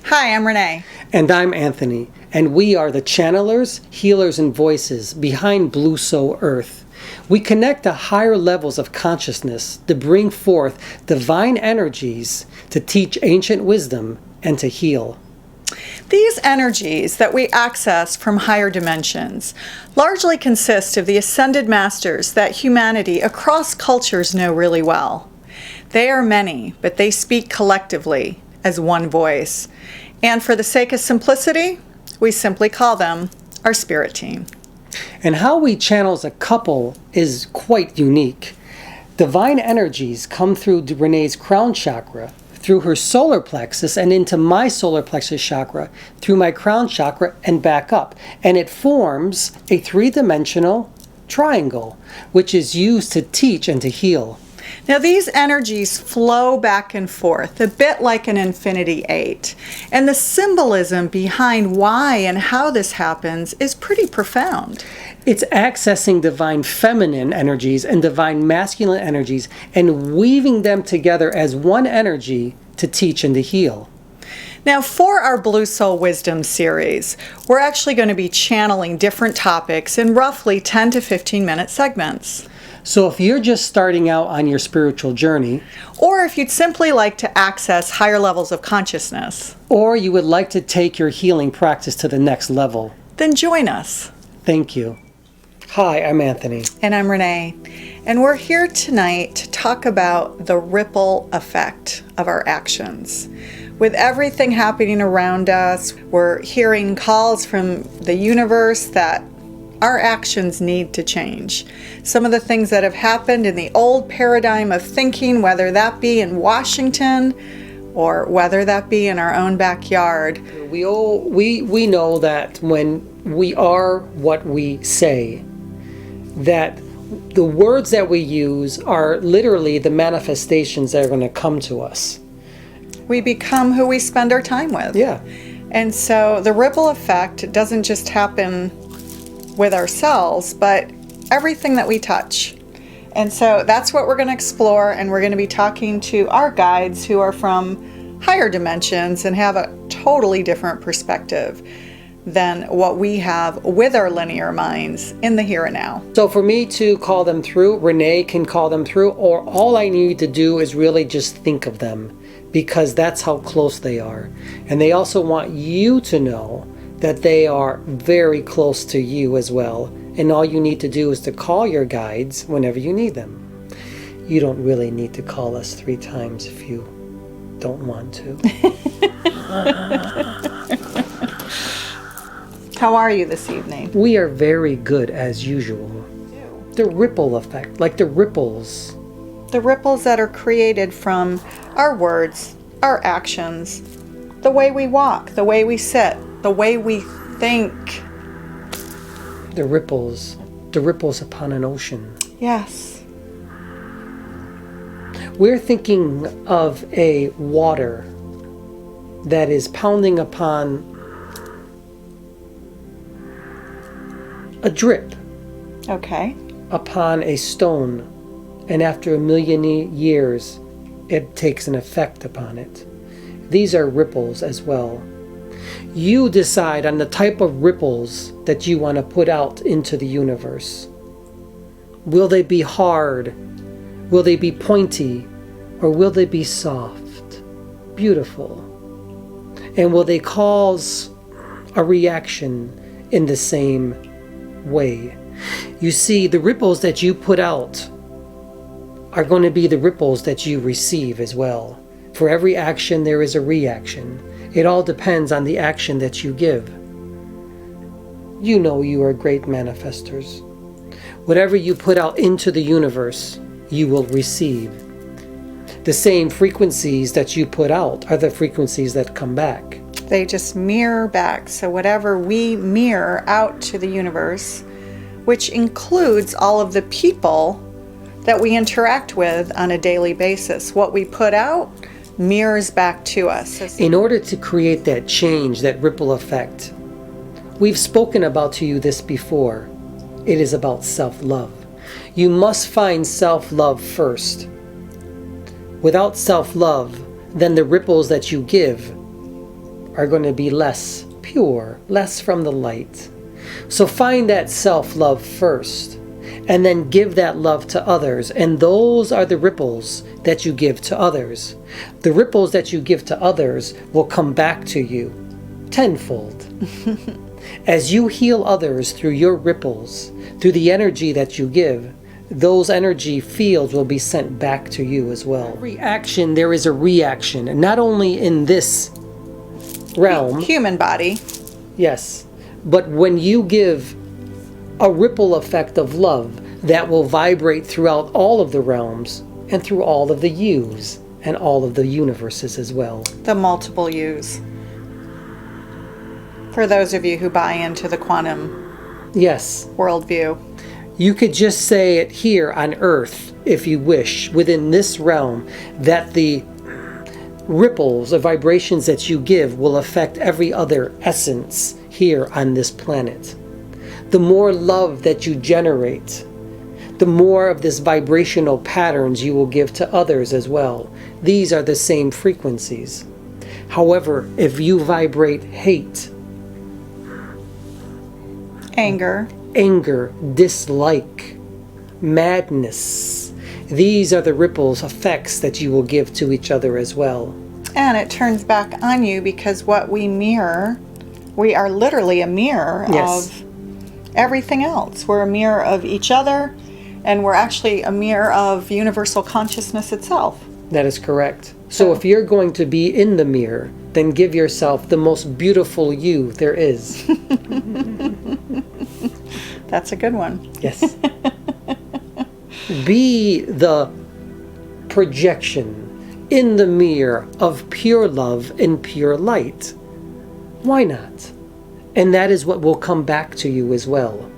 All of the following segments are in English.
Hi, I'm Renee. And I'm Anthony, and we are the channelers, healers, and voices behind Blue Soul Earth. We connect to higher levels of consciousness to bring forth divine energies to teach ancient wisdom and to heal. These energies that we access from higher dimensions largely consist of the ascended masters that humanity across cultures know really well. They are many, but they speak collectively as one voice. And for the sake of simplicity, we simply call them our spirit team. And how we channel as a couple is quite unique. Divine energies come through Renee's crown chakra, through her solar plexus, and into my solar plexus chakra, through my crown chakra, and back up. And it forms a three-dimensional triangle, which is used to teach and to heal. Now these energies flow back and forth, a bit like an infinity eight. And the symbolism behind why and how this happens is pretty profound. It's accessing divine feminine energies and divine masculine energies and weaving them together as one energy to teach and to heal. Now, for our Blue Soul Wisdom series, we're actually going to be channeling different topics in roughly 10 to 15 minute segments. So if you're just starting out on your spiritual journey, or if you'd simply like to access higher levels of consciousness, or you would like to take your healing practice to the next level, then join us. Thank you. Hi, I'm Anthony. And I'm Renee. And we're here tonight to talk about the ripple effect of our actions. With everything happening around us, we're hearing calls from the universe that our actions need to change. Some of the things that have happened in the old paradigm of thinking, whether that be in Washington or whether that be in our own backyard. We know that when we are what we say, that the words that we use are literally the manifestations that are going to come to us. We become who we spend our time with. Yeah. And so the ripple effect doesn't just happen with ourselves, but everything that we touch. And so that's what we're going to explore, and we're going to be talking to our guides who are from higher dimensions and have a totally different perspective than what we have with our linear minds in the here and now. So for me to call them through, Renee can call them through, or all I need to do is really just think of them, because that's how close they are. And they also want you to know that they are very close to you as well. And all you need to do is to call your guides whenever you need them. You don't really need to call us 3 times if you don't want to. How are you this evening? We are very good as usual. The ripple effect, like the ripples. The ripples that are created from our words, our actions, the way we walk, the way we sit, the way we think. The ripples upon an ocean. Yes. We're thinking of a water that is pounding upon a drip. Okay. Upon a stone, and after 1,000,000 years, it takes an effect upon it. These are ripples as well. You decide on the type of ripples that you want to put out into the universe. Will they be hard? Will they be pointy? Or will they be soft, beautiful? And will they cause a reaction in the same way? You see, the ripples that you put out are going to be the ripples that you receive as well. For every action, there is a reaction. It all depends on the action that you give. You know you are great manifestors. Whatever you put out into the universe, you will receive. The same frequencies that you put out are the frequencies that come back. They just mirror back. So whatever we mirror out to the universe, which includes all of the people that we interact with on a daily basis, what we put out mirrors back to us. In order to create that change, that ripple effect, we've spoken about to you this before. It is about self-love. You must find self-love first. Without self-love, then the ripples that you give are going to be less pure, less from the light. So find that self-love first, and then give that love to others. And those are the ripples that you give to others. The ripples that you give to others will come back to you tenfold. As you heal others through your ripples, through the energy that you give, those energy fields will be sent back to you as well. Every action, there is a reaction, and not only in this realm, Human body. yes, but when you give a ripple effect of love that will vibrate throughout all of the realms and through all of the yous and all of the universes as well. The multiple U's. For those of you who buy into the quantum Yes, worldview. you could just say it here on Earth, if you wish, within this realm, that the ripples of vibrations that you give will affect every other essence here on this planet. The more love that you generate, the more of this vibrational patterns you will give to others as well. These are the same frequencies. However, if you vibrate hate, anger, dislike, madness, these are the ripples effects that you will give to each other as well. And it turns back on you, because what we mirror, we are literally a mirror Yes. of everything else. We're a mirror of each other, and we're actually a mirror of universal consciousness itself. That is correct. So if you're going to be in the mirror, then give yourself the most beautiful you there is. That's a good one. Yes. Be the projection in the mirror of pure love and pure light. Why not? And that is what will come back to you as well.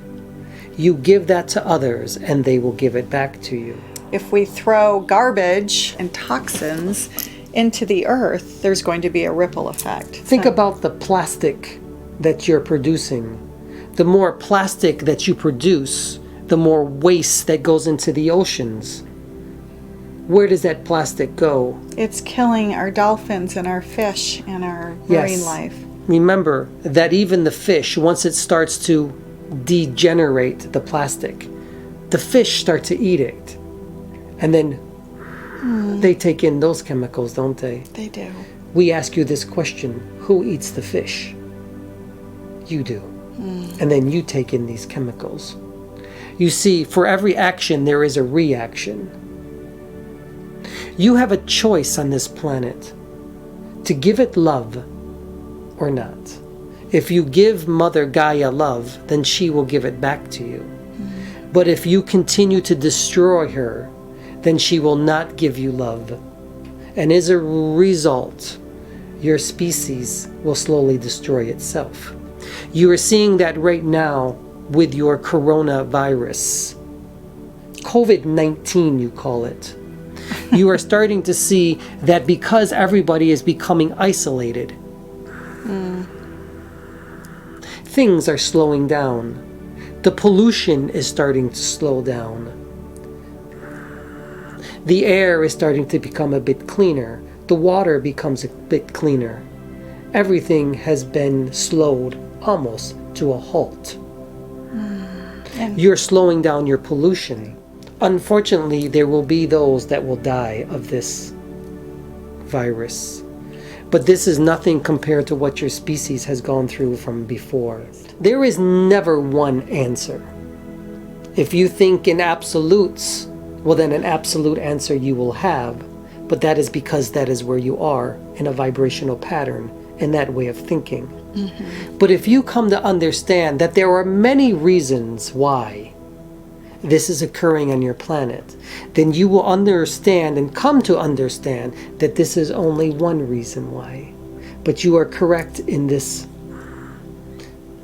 You give that to others, and they will give it back to you. If we throw garbage and toxins into the earth, there's going to be a ripple effect. Think about the plastic that you're producing. The more plastic that you produce, the more waste that goes into the oceans. Where does that plastic go? It's killing our dolphins and our fish and our marine life. Remember that even the fish, once it starts to degenerate the plastic, the fish start to eat it. And then they take in those chemicals, don't they? They do. We ask you this question: who eats the fish? You do. And then you take in these chemicals. You see, for every action, there is a reaction. You have a choice on this planet to give it love or not. If you give Mother Gaia love, then she will give it back to you. But if you continue to destroy her, then she will not give you love. And as a result, your species will slowly destroy itself. You are seeing that right now with your coronavirus. COVID-19, you call it. You are starting to see that because everybody is becoming isolated, things are slowing down. The pollution is starting to slow down. The air is starting to become a bit cleaner. The water becomes a bit cleaner. Everything has been slowed almost to a halt. You're slowing down your pollution. Unfortunately, there will be those that will die of this virus. But this is nothing compared to what your species has gone through from before. There is never one answer. If you think in absolutes, well then an absolute answer you will have. But that is because that is where you are in a vibrational pattern, in that way of thinking. But if you come to understand that there are many reasons why this is occurring on your planet, then you will understand and come to understand that this is only one reason why. But you are correct in this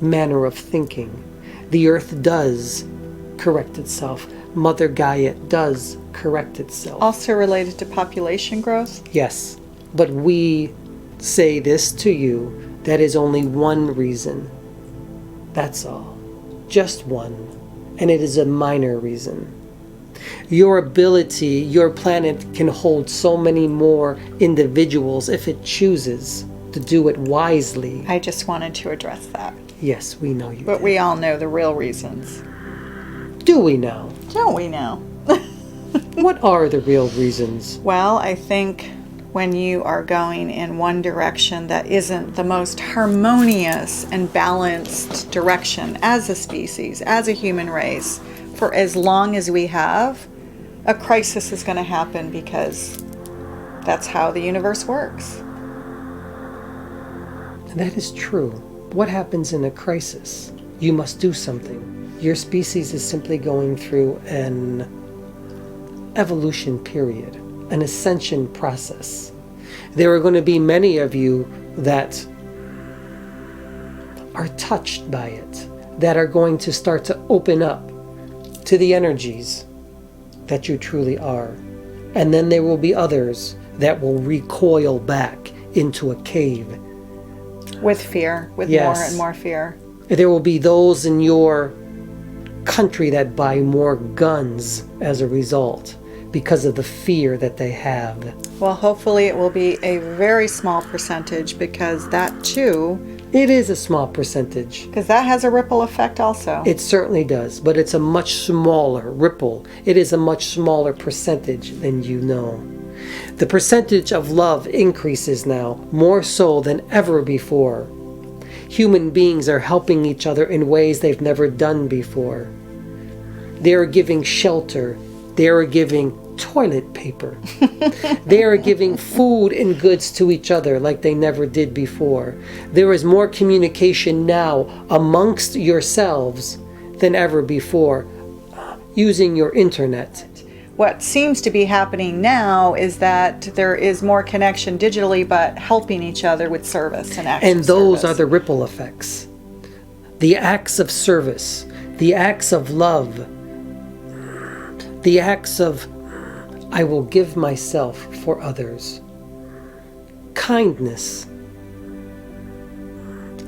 manner of thinking. The earth does correct itself. Mother Gaia does correct itself. Also related to population growth? Yes, but we say this to you, that is only one reason. That's all. Just one. And it is a minor reason. Your ability, your planet can hold so many more individuals if it chooses to to do it wisely. I just wanted to address that. Yes, we know you But did. we all know the real reasons. Do we now? Don't we now? What are the real reasons? Well, I think when you are going in one direction that isn't the most harmonious and balanced direction as a species, as a human race, for as long as we have, a crisis is going to happen because that's how the universe works. That is true. What happens in a crisis? You must do something. Your species is simply going through an evolution period, an ascension process. There are going to be many of you that are touched by it, that are going to start to open up to the energies that you truly are. And then there will be others that will recoil back into a cave. With fear, with Yes. more and more fear. There will be those in your country that buy more guns as a result because of the fear that they have. Well, hopefully it will be a very small percentage because that too, It is a small percentage. because that has a ripple effect also. It certainly does, but it's a much smaller ripple. It is a much smaller percentage than you know. The percentage of love increases now, more so than ever before. Human beings are helping each other in ways they've never done before. They are giving shelter. They are giving toilet paper. They are giving food and goods to each other like they never did before. There is more communication now amongst yourselves than ever before using your internet. What seems to be happening now is that there is more connection digitally, but helping each other with service and action. And those are the ripple effects. The acts of service, the acts of love, the acts of I will give myself for others. Kindness,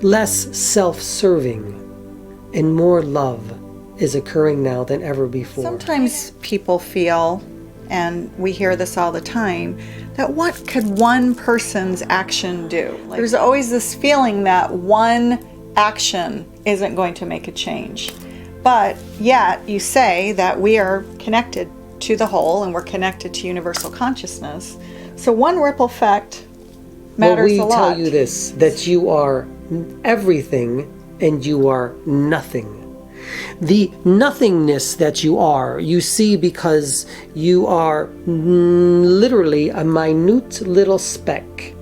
less self-serving, and more love is occurring now than ever before. Sometimes people feel, and we hear this all the time, that what could one person's action do? There's always this feeling that one action isn't going to make a change. But yet you say that we are connected to the whole and we're connected to universal consciousness. So one ripple effect matters a lot. Well, we tell you this, that you are everything and you are nothing. The nothingness that you are, you see because you are literally a minute little speck.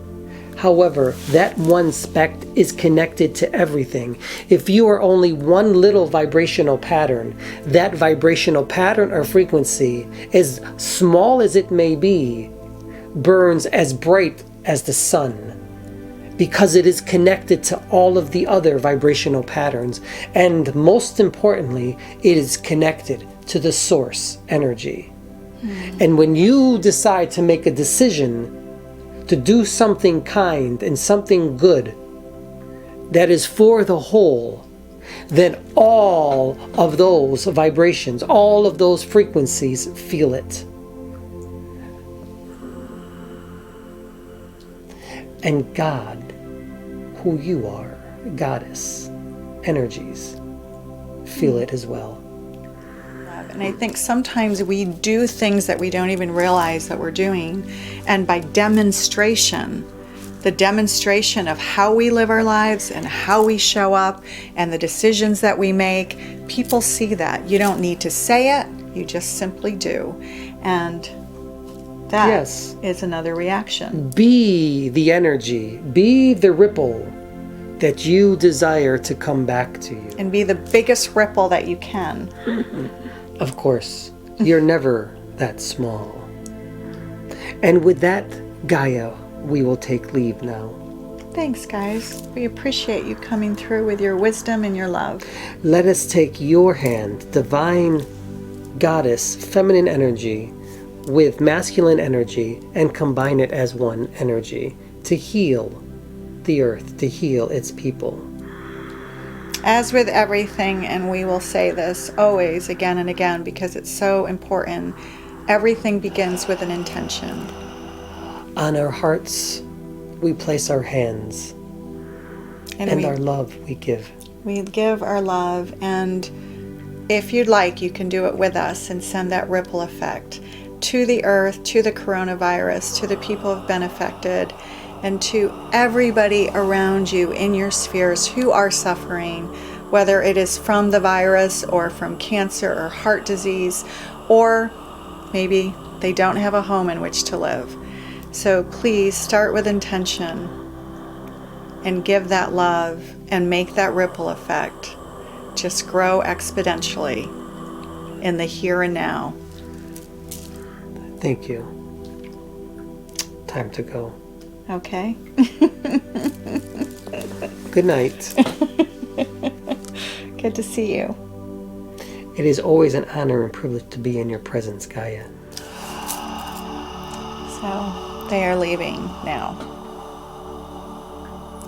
However, that one speck is connected to everything. If you are only one little vibrational pattern, that vibrational pattern or frequency, as small as it may be, burns as bright as the sun, because it is connected to all of the other vibrational patterns. And most importantly, it is connected to the source energy. And when you decide to make a decision to do something kind and something good that is for the whole, then all of those vibrations, all of those frequencies feel it. And God, who you are, goddess, energies, feel it as well. And I think sometimes we do things that we don't even realize that we're doing. And by demonstration, the demonstration of how we live our lives and how we show up and the decisions that we make, people see that. You don't need to say it, you just simply do. And that Yes. is another reaction. Be the energy, be the ripple that you desire to come back to you. And be the biggest ripple that you can. Of course, you're never that small. And with that, Gaia, we will take leave now. Thanks, guys. We appreciate you coming through with your wisdom and your love. Let us take your hand, divine goddess, feminine energy, with masculine energy, and combine it as one energy to heal the earth, to heal its people. As with everything, and we will say this always again and again because it's so important, everything begins with an intention. On our hearts, we place our hands, and our love we give. We give our love, and if you'd like, you can do it with us and send that ripple effect to the earth, to the coronavirus, to the people who've been affected, and to everybody around you in your spheres who are suffering, whether it is from the virus or from cancer or heart disease, or maybe they don't have a home in which to live. So please start with intention and give that love and make that ripple effect just grow exponentially in the here and now. Thank you. Time to go. Okay. Good night. Good to see you. It is always an honor and privilege to be in your presence, Gaia. So they are leaving now.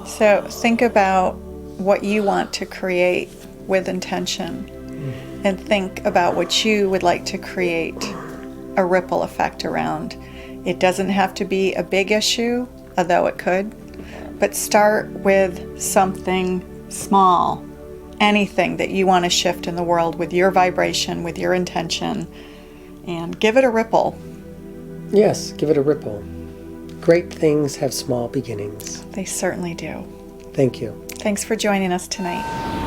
So think about what you want to create with intention, and think about what you would like to create a ripple effect around. It doesn't have to be a big issue, although it could, but start with something small. Anything that you want to shift in the world with your vibration, with your intention, and give it a ripple. Yes, give it a ripple. Great things have small beginnings. They certainly do. Thank you. Thanks for joining us tonight.